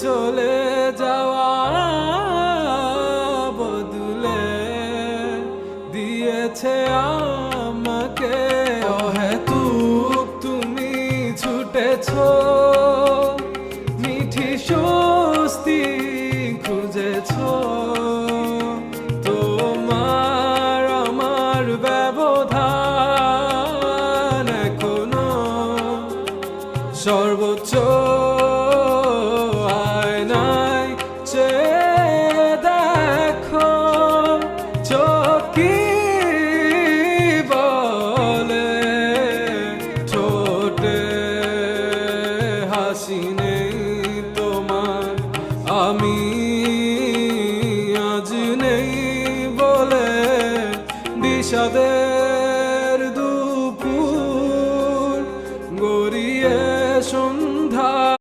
চলে যাওয়া বদলে দিয়েছে আমাকে। অহেতুক তুমি ছুটেছো, মিঠি স্বস্তি খুঁজেছো, তোমার আমার ব্যবধান এখনো সর্বোচ্চ আয়নায় চেয়ে দেখো, চোখ কি বলে, ঠোঁটে হাসি নেই।